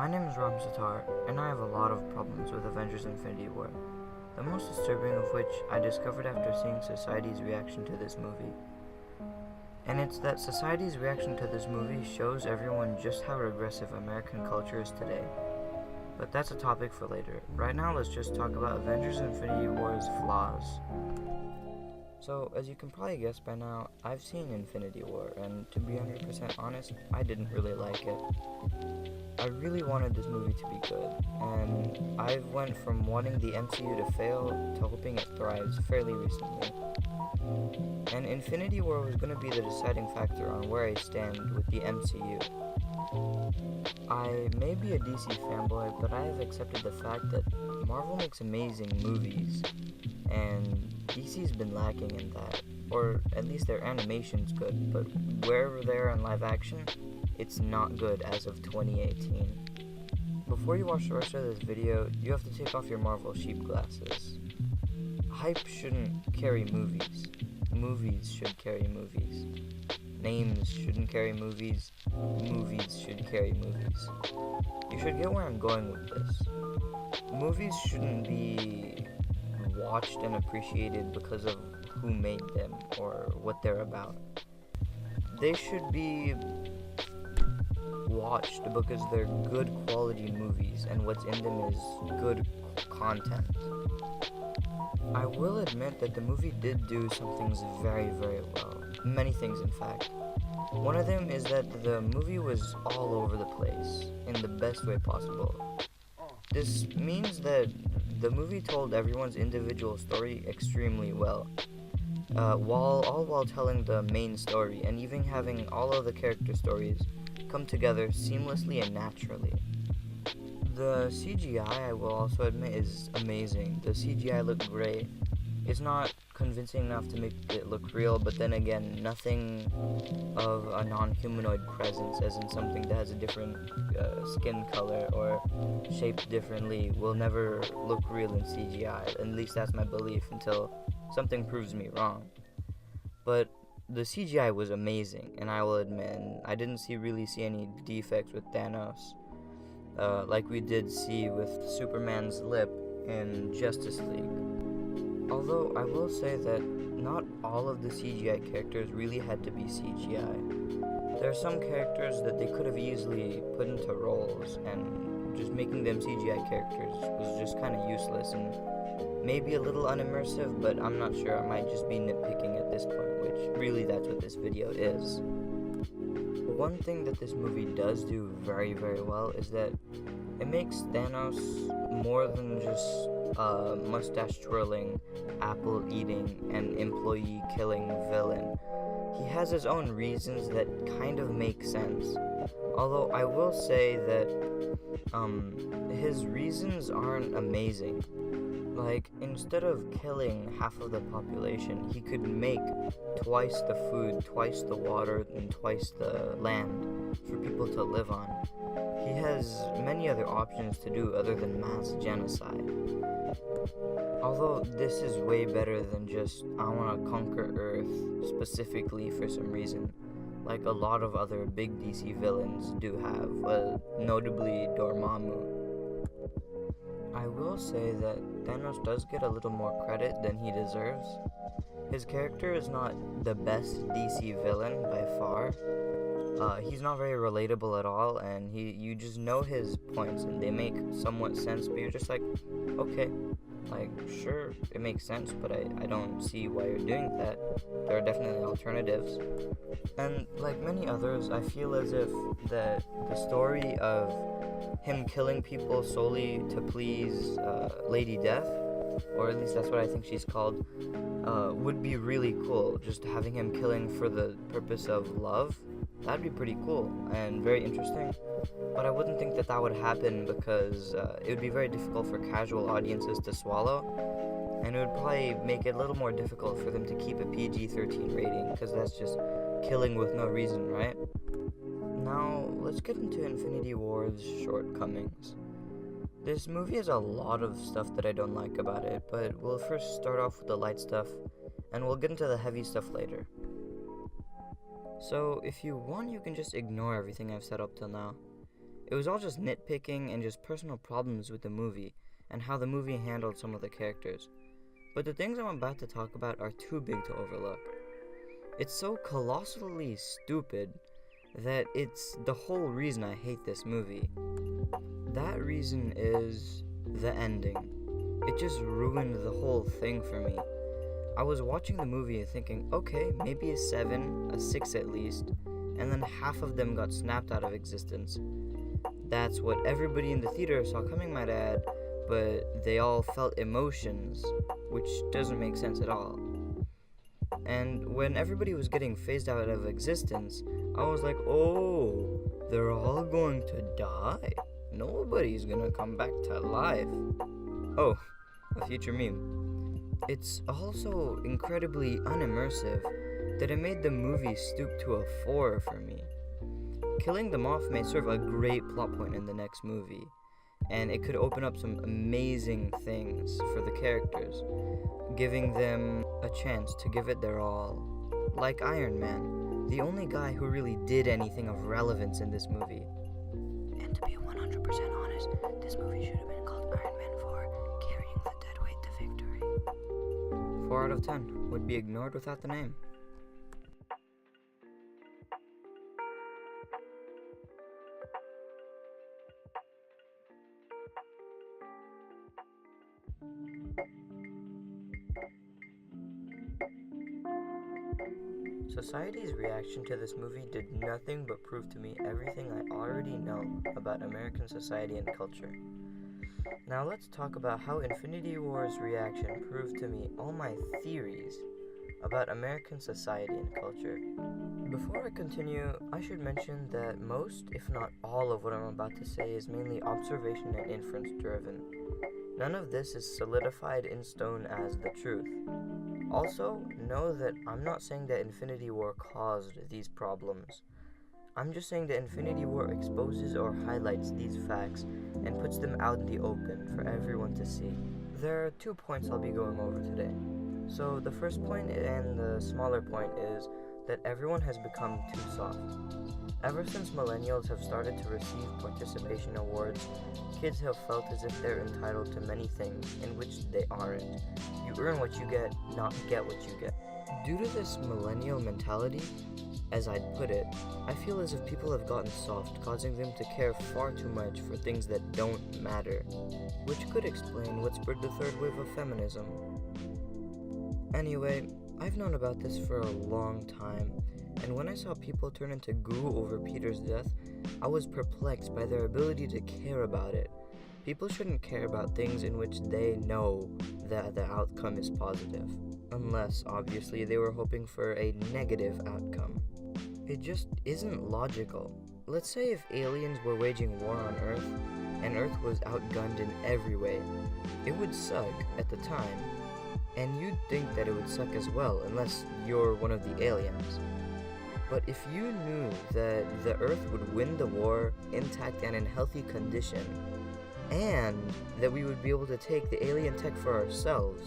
My name is Raahim Sattar, and I have a lot of problems with Avengers Infinity War, the most disturbing of which I discovered after seeing society's reaction to this movie. And it's that society's reaction to this movie shows everyone just how regressive American culture is today. But that's a topic for later. Right now, let's just talk about Avengers Infinity War's flaws. So, as you can probably guess by now, I've seen Infinity War, and to be 100% honest, I didn't really like it. I really wanted this movie to be good, and I went from wanting the MCU to fail to hoping it thrives fairly recently. And Infinity War was going to be the deciding factor on where I stand with the MCU. I may be a DC fanboy, but I have accepted the fact that Marvel makes amazing movies, and DC's been lacking in that, or at least their animation's good, but wherever they are in live action, it's not good as of 2018. Before you watch the rest of this video, you have to take off your Marvel sheep glasses. Hype shouldn't carry movies. Movies should carry movies. Names shouldn't carry movies. Movies should carry movies. You should get where I'm going with this. Movies shouldn't be watched and appreciated because of who made them or what they're about. They should be watched because they're good quality movies and what's in them is good content. I will admit that the movie did do some things very, very well. Many things, in fact. One of them is that the movie was all over the place in the best way possible. This means that the movie told everyone's individual story extremely well, while telling the main story and even having all of the character stories come together seamlessly and naturally. The CGI, I will also admit, is amazing. The CGI looked great. It's not convincing enough to make it look real, but then again, nothing of a non-humanoid presence, as in something that has a different skin color or shaped differently, will never look real in CGI. At least that's my belief until something proves me wrong. But the CGI was amazing, and I will admit, I didn't really see any defects with Thanos, like we did see with Superman's lip in Justice League. Although I will say that not all of the CGI characters really had to be CGI. There are some characters that they could have easily put into roles, and just making them CGI characters was just kind of useless and maybe a little unimmersive, but I'm not sure. I might just be nitpicking at this point, which really that's what this video is. One thing that this movie does do very, very well is that it makes Thanos more than just a mustache-twirling, apple-eating, and employee-killing villain. He has his own reasons that kind of make sense. Although I will say that his reasons aren't amazing. Like, instead of killing half of the population, he could make twice the food, twice the water, and twice the land for people to live on. He has many other options to do other than mass genocide. Although this is way better than just, I want to conquer Earth specifically for some reason, like a lot of other big DC villains do have, notably Dormammu. I will say that Thanos does get a little more credit than he deserves. His character is not the best DC villain by far. He's not very relatable at all, and you just know his points and they make somewhat sense, but you're just like, okay, like, sure, it makes sense, but I don't see why you're doing that. There are definitely alternatives. And like many others, I feel as if the story of him killing people solely to please Lady Death, or at least that's what I think she's called, would be really cool. Just having him killing for the purpose of love, that'd be pretty cool and very interesting. But I wouldn't think that would happen because it would be very difficult for casual audiences to swallow, and it would probably make it a little more difficult for them to keep a PG-13 rating, because that's just killing with no reason, right? Now, let's get into Infinity War's shortcomings. This movie has a lot of stuff that I don't like about it, but we'll first start off with the light stuff, and we'll get into the heavy stuff later. So, if you want, you can just ignore everything I've said up till now. It was all just nitpicking and just personal problems with the movie and how the movie handled some of the characters. But the things I'm about to talk about are too big to overlook. It's so colossally stupid that it's the whole reason I hate this movie. That reason is the ending. It just ruined the whole thing for me. I was watching the movie thinking, okay, maybe a 7, a 6 at least, and then half of them got snapped out of existence. That's what everybody in the theater saw coming, might add, but they all felt emotions, which doesn't make sense at all. And when everybody was getting phased out of existence, I was like, oh, they're all going to die? Nobody's gonna come back to life. Oh, a future meme. It's also incredibly unimmersive that it made the movie stoop to a 4 for me. Killing them off may serve a great plot point in the next movie, and it could open up some amazing things for the characters, giving them a chance to give it their all. Like Iron Man, the only guy who really did anything of relevance in this movie. And to be 100% honest, this movie should have been called Iron Man 4, Carrying the Deadweight to Victory. 4 out of 10 would be ignored without the name. Society's reaction to this movie did nothing but prove to me everything I already know about American society and culture. Now let's talk about how Infinity War's reaction proved to me all my theories about American society and culture. Before I continue, I should mention that most, if not all, of what I'm about to say is mainly observation and inference driven. None of this is solidified in stone as the truth. Also, know that I'm not saying that Infinity War caused these problems. I'm just saying that Infinity War exposes or highlights these facts and puts them out in the open for everyone to see. There are 2 points I'll be going over today. So the first point and the smaller point is that everyone has become too soft. Ever since millennials have started to receive participation awards, kids have felt as if they're entitled to many things in which they aren't. You earn what you get, not get what you get. Due to this millennial mentality, as I'd put it, I feel as if people have gotten soft, causing them to care far too much for things that don't matter, which could explain what spurred the third wave of feminism. Anyway, I've known about this for a long time, and when I saw people turn into goo over Peter's death, I was perplexed by their ability to care about it. People shouldn't care about things in which they know that the outcome is positive, unless, obviously, they were hoping for a negative outcome. It just isn't logical. Let's say if aliens were waging war on Earth, and Earth was outgunned in every way, it would suck at the time, and you'd think that it would suck as well, unless you're one of the aliens. But if you knew that the Earth would win the war intact and in healthy condition, and that we would be able to take the alien tech for ourselves,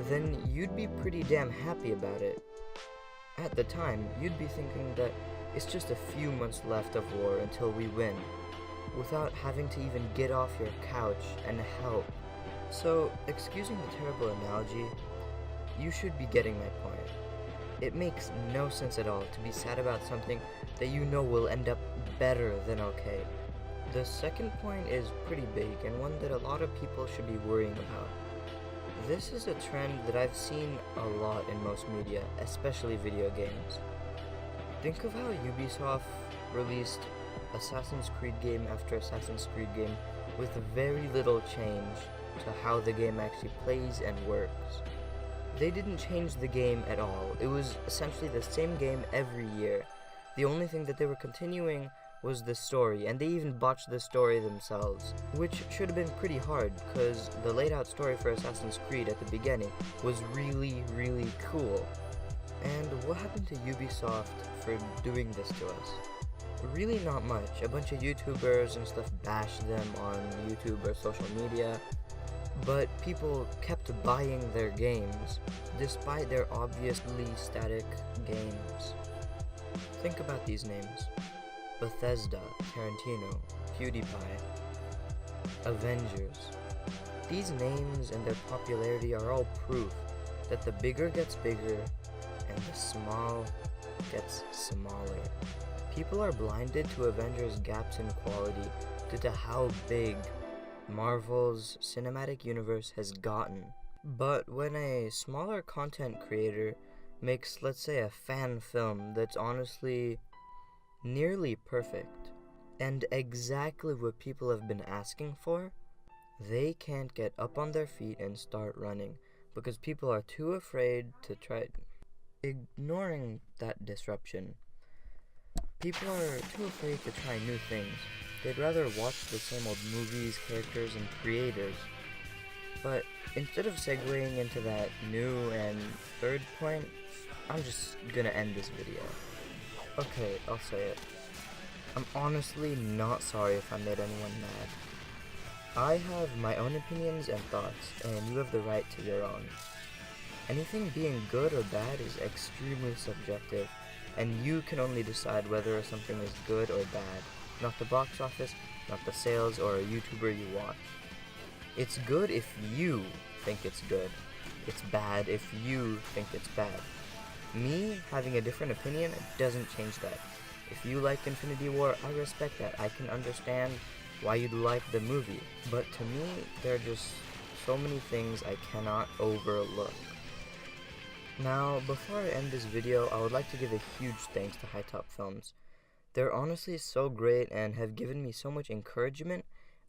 then you'd be pretty damn happy about it. At the time, you'd be thinking that it's just a few months left of war until we win, without having to even get off your couch and help. So, excusing the terrible analogy, you should be getting my point. It makes no sense at all to be sad about something that you know will end up better than okay. The second point is pretty big and one that a lot of people should be worrying about. This is a trend that I've seen a lot in most media, especially video games. Think of how Ubisoft released Assassin's Creed game after Assassin's Creed game with very little change to how the game actually plays and works. They didn't change the game at all. It was essentially the same game every year. The only thing that they were continuing was the story, and they even botched the story themselves, which should have been pretty hard, because the laid out story for Assassin's Creed at the beginning was really, really cool. And what happened to Ubisoft for doing this to us? Really not much. A bunch of YouTubers and stuff bashed them on YouTube or social media, but people kept buying their games, despite their obviously static games. Think about these names: Bethesda, Tarantino, PewDiePie. Avengers. These names and their popularity are all proof that the bigger gets bigger and the small gets smaller. People are blinded to Avengers' gaps in quality due to how big Marvel's cinematic universe has gotten. But when a smaller content creator makes, let's say, a fan film that's honestly nearly perfect and exactly what people have been asking for, they can't get up on their feet and start running because people are too afraid to try. Ignoring that disruption, people are too afraid to try new things. They'd rather watch the same old movies, characters, and creators. But instead of segueing into that new and third point, I'm just gonna end this video. Okay, I'll say it. I'm honestly not sorry if I made anyone mad. I have my own opinions and thoughts, and you have the right to your own. Anything being good or bad is extremely subjective, and you can only decide whether something is good or bad, not the box office, not the sales, or a YouTuber you watch. It's good if you think it's good. It's bad if you think it's bad. Me having a different opinion doesn't change that. If you liked Infinity War, I respect that. I can understand why you'd like the movie. But to me, there are just so many things I cannot overlook. Now, before I end this video, I would like to give a huge thanks to HiTopFilms. They're honestly so great and have given me so much encouragement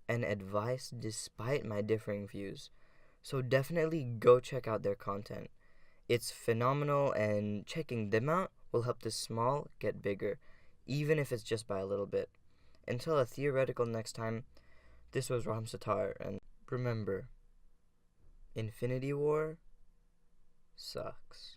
and advice despite my differing views. So definitely go check out their content. It's phenomenal, and checking them out will help the small get bigger, even if it's just by a little bit. Until a theoretical next time, this was Raahim Sattar, and remember, Infinity War sucks.